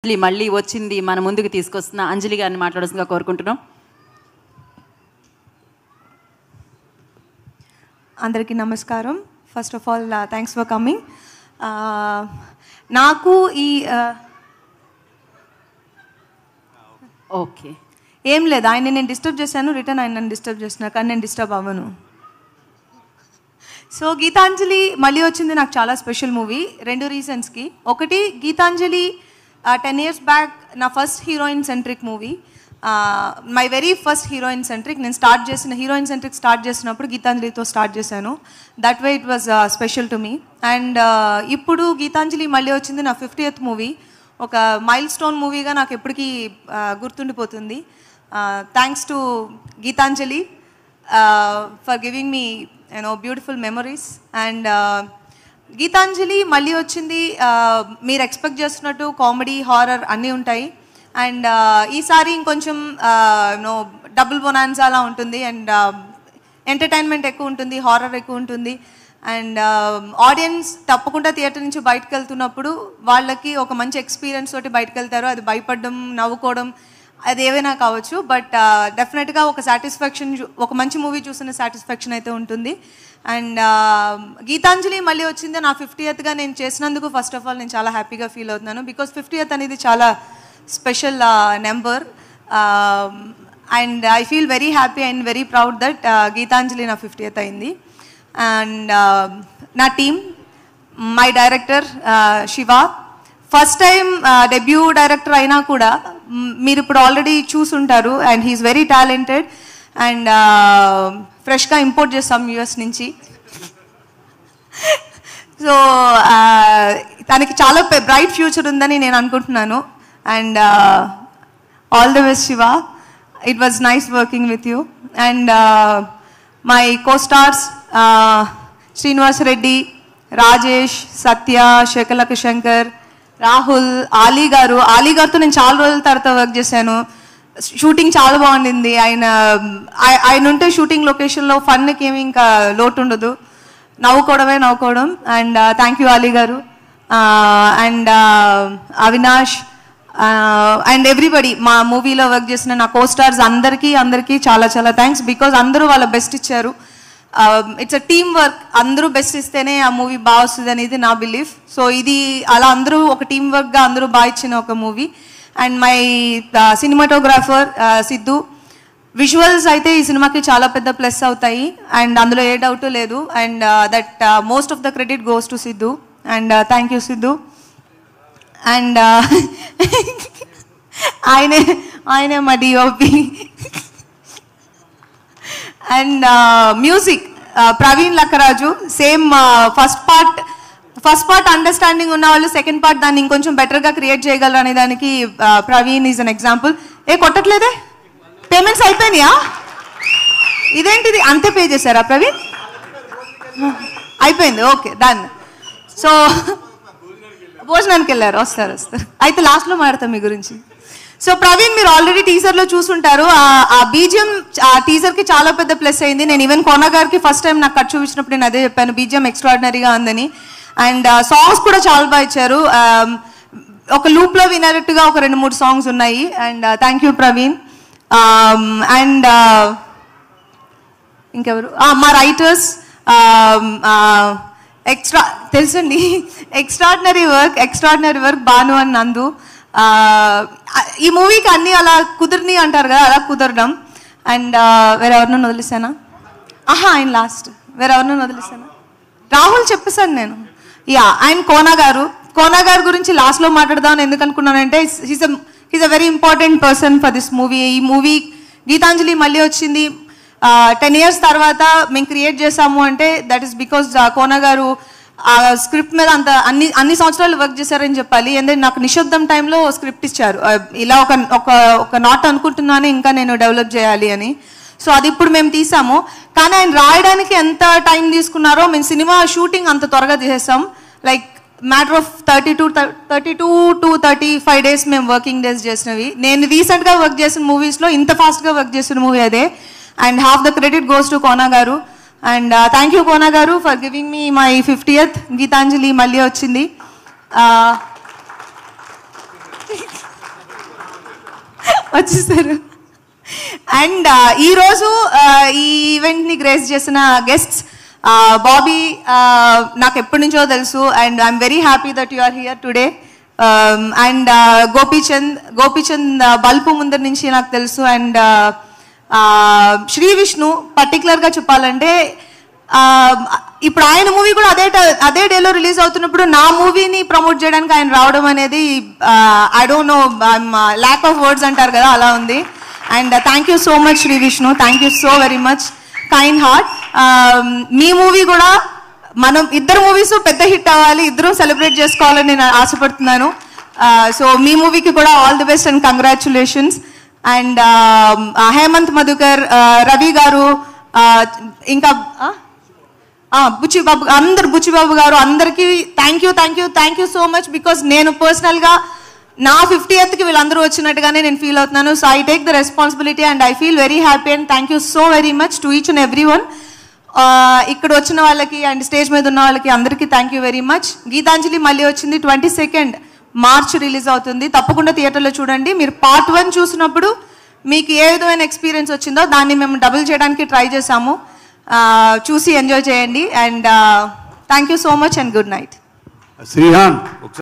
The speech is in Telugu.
మళ్ళీ వచ్చింది మన ముందుకు తీసుకొస్తున్న అంజలి గారిని మాట్లాడాల్సిందిగా కోరుకుంటున్నాం. అందరికీ నమస్కారం. First of all thanks for coming. నాకు ఈ ఓకే ఏం లేదు, ఆయన నేను డిస్టర్బ్ చేశాను, రిటర్న్ ఆయన నన్ను డిస్టర్బ్ చేస్తున్నా, కానీ నేను డిస్టర్బ్ అవ్వను. సో గీతాంజలి మళ్ళీ వచ్చింది నాకు చాలా స్పెషల్ మూవీ, 2 రీజన్స్కి. ఒకటి, గీతాంజలి 10 years బ్యాక్ నా first heroine centric movie, my very first heroine centric. నేను హీరోయిన్ సెంట్రిక్ స్టార్ట్ చేసినప్పుడు గీతాంజలితో స్టార్ట్ చేశాను. That way it was special to me. And ఇప్పుడు గీతాంజలి మళ్ళీ వచ్చింది నా 50th మూవీ. ఒక మైల్ స్టోన్ మూవీగా నాకు ఎప్పటికీ గుర్తుండిపోతుంది. Thanks to Geetanjali for giving me beautiful memories. And Geetanjali మళ్ళీ వచ్చింది, మీరు ఎక్స్పెక్ట్ చేస్తున్నట్టు కామెడీ, హారర్ అన్నీ ఉంటాయి. అండ్ ఈసారి ఇంకొంచెం డబుల్ బొనాన్సా అలా ఉంటుంది. అండ్ ఎంటర్టైన్మెంట్ ఎక్కువ ఉంటుంది, హారర్ ఎక్కువ ఉంటుంది. అండ్ ఆడియన్స్ తప్పకుండా థియేటర్ నుంచి బయటకు వెళ్తున్నప్పుడు వాళ్ళకి ఒక మంచి ఎక్స్పీరియన్స్ తోటి బయటకు వెళ్తారు. అది భయపడడం, నవ్వుకోవడం, అది ఏవైనా కావచ్చు. బట్ డెఫినెట్గా ఒక సాటిస్ఫాక్షన్, ఒక మంచి మూవీ చూసిన సాటిస్ఫాక్షన్ అయితే ఉంటుంది. అండ్ గీతాంజలి మళ్ళీ వచ్చింది నా 50th నేను చేసినందుకు ఫస్ట్ ఆఫ్ ఆల్ నేను చాలా హ్యాపీగా ఫీల్ అవుతున్నాను. బికాస్ 50th అనేది చాలా special number. And I feel very happy and very proud that Geetanjali నా 50th అయింది. అండ్ నా team, my director Shiva, first time debut director అయినా కూడా మీరు ఇప్పుడు ఆల్రెడీ చూసుంటారు. And he's very talented. And ఫ్రెష్గా ఇంపోర్ట్ చేస్తాం యూఎస్ నుంచి. సో తనకి చాలా బ్రైట్ ఫ్యూచర్ ఉందని నేను అనుకుంటున్నాను. And all the best Shiva. It was nice working with you. And my co-stars Srinivas Reddy, Rajesh, సత్య, శేఖలక శంకర్, రాహుల్, ఆలీ గారితో నేను చాలా రోజుల తర్వాత వర్క్ చేశాను. షూటింగ్ చాలా బాగుండింది. ఆయన ఉంటే షూటింగ్ లొకేషన్లో ఫన్కి ఏమి ఇంకా లోటు ఉండదు, నవ్వుకోవడం. అండ్ థ్యాంక్ యూ ఆలీ గారు. అండ్ అవినాష్ అండ్ ఎవ్రీబడి, మా మూవీలో వర్క్ చేసిన నా కో-స్టార్స్ అందరికీ చాలా చాలా థ్యాంక్స్. బికాజ్ అందరూ వాళ్ళ బెస్ట్ ఇచ్చారు. It's a team work. అందరూ బెస్ట్ ఇస్తేనే ఆ మూవీ బాగా వస్తుంది అనేది నా బిలీఫ్. సో ఇది అలా అందరూ ఒక టీమ్ వర్క్గా అందరూ బాగా ఇచ్చిన ఒక movie. And my cinematographer Siddhu. Visuals అయితే ఈ సినిమాకి చాలా పెద్ద ప్లస్ అవుతాయి. అండ్ అందులో ఏ డౌట్ లేదు. And that most of the credit goes to Siddhu. And thank you Siddhu. And ఆయనే మా DOP. And music Praveen Lakkaraju. Same first part understanding ఉన్న వాళ్ళు సెకండ్ పార్ట్ దాన్ని ఇంకొంచెం బెటర్గా క్రియేట్ చేయగలరు అనే దానికి ప్రవీణ్ ఈజ్ అన్ ఎగ్జాంపుల్. కొట్టట్లేదే, పేమెంట్స్ అయిపోయినాయా? ఇదేంటిది, అంతే పే చేశారా ప్రవీణ్? అయిపోయింది, ఓకే డన్. సో భోజనానికి వెళ్ళారు, వస్తారు. అయితే లాస్ట్లో మాట్లాడతాం మీ గురించి. సో ప్రవీణ్, మీరు ఆల్రెడీ టీజర్లో చూసుంటారు. ఆ బీజిఎం ఆ టీజర్కి చాలా పెద్ద ప్లస్ అయింది. నేను ఈవెన్ కోన గారికి ఫస్ట్ టైం నాకు కట్ చూపించినప్పుడు నేను అదే చెప్పాను, బీజిఎం ఎక్స్ట్రాడినరీగా ఉందని. అండ్ సాంగ్స్ కూడా చాలా బాగా ఇచ్చారు. ఒక లూప్లో వినట్టుగా ఒక 2-3 సాంగ్స్ ఉన్నాయి. And thank you Praveen. And ఇంకెవరు, మా రైటర్స్ తెలుసండి, ఎక్స్ట్రాడినరీ వర్క్ భాను అండ్ నందు. ఈ మూవీకి అన్నీ అలా కుదిరిని అంటారు కదా, అలా కుదరడం. అండ్ వేరెవరినో వదిలేసానా? ఆయన లాస్ట్. వేరెవరినో వదిలేసానా? రాహుల్ చెప్పేశాను నేను. అండ్ కోన గారు గురించి లాస్ట్లో మాట్లాడదామని ఎందుకు అనుకున్నానంటే, he's a very important person for this movie. ఈ మూవీ గీతాంజలి మళ్ళీ వచ్చింది 10 years తర్వాత మేము క్రియేట్ చేసాము అంటే దట్ ఈస్ బికాజ్ కోన గారు ఆ స్క్రిప్ట్ మీద అన్ని సంవత్సరాలు వర్క్ చేశారని చెప్పాలి. ఎందుకంటే నాకు నిశ్శబ్దం టైంలో స్క్రిప్ట్ ఇచ్చారు, ఇలా ఒక నాట్ అనుకుంటున్నాను ఇంకా నేను డెవలప్ చేయాలి అని. సో అది ఇప్పుడు మేము తీసాము. కానీ ఆయన రాయడానికి ఎంత టైం తీసుకున్నారో, మేము సినిమా షూటింగ్ అంత త్వరగా తీసేసాం. Like matter of 32 to 35 days మేము వర్కింగ్ డేస్ చేసినవి. నేను రీసెంట్గా వర్క్ చేసిన మూవీస్లో ఇంత ఫాస్ట్గా వర్క్ చేసిన మూవీ అదే. And half the credit goes to Kona గారు. అండ్ థ్యాంక్ యూ కోన గారు for giving me my 50th. Geetanjali మళ్ళీ వచ్చింది. వచ్చేసారు. అండ్ ఈరోజు ఈ ఈవెంట్ని గ్రేస్ చేసిన గెస్ట్స్ బాబీ నాకు ఎప్పటి నుంచో తెలుసు and I'm very happy that you are here today. And Gopichand బల్పు ముందర నుంచి నాకు తెలుసు. అండ్ శ్రీ విష్ణు పర్టికులర్గా చెప్పాలంటే ఇప్పుడు ఆయన మూవీ కూడా అదే డేలో రిలీజ్ అవుతున్నప్పుడు నా మూవీని ప్రమోట్ చేయడానికి ఆయన రావడం అనేది I don't know lack of words అంటారు కదా, అలా ఉంది. And thank you so much Shri Vishnu, thank you so very much, kind heart. మీ మూవీ కూడా మనం ఇద్దరు మూవీస్ పెద్ద హిట్ అవ్వాలి, ఇద్దరం సెలబ్రేట్ చేసుకోవాలని నేను ఆశపడుతున్నాను. సో మీ మూవీకి కూడా all the best and congratulations. And Hemant Madhukar, Ravi garu, ఇంకా బుచ్చిబాబు, బుచ్చిబాబు గారు, అందరికీ thank you so much. Because నేను పర్సనల్గా నా 50th వీళ్ళందరూ వచ్చినట్టుగానే నేను ఫీల్ అవుతున్నాను. So I take the responsibility and I feel very happy and thank you so very much to each and every one. ఇక్కడ వచ్చిన వాళ్ళకి అండ్ స్టేజ్ మీద ఉన్న వాళ్ళకి అందరికీ thank you very much. Geetanjali మళ్ళీ వచ్చింది 22nd March రిలీజ్ అవుతుంది, తప్పకుండా థియేటర్లో చూడండి. మీరు Part 1 చూసినప్పుడు మీకు ఏ విధమైన ఎక్స్పీరియన్స్ వచ్చిందో దాన్ని మేము డబుల్ చేయడానికి ట్రై చేశాము. చూసి ఎంజాయ్ చేయండి. And thank you so much and good night. Shrihan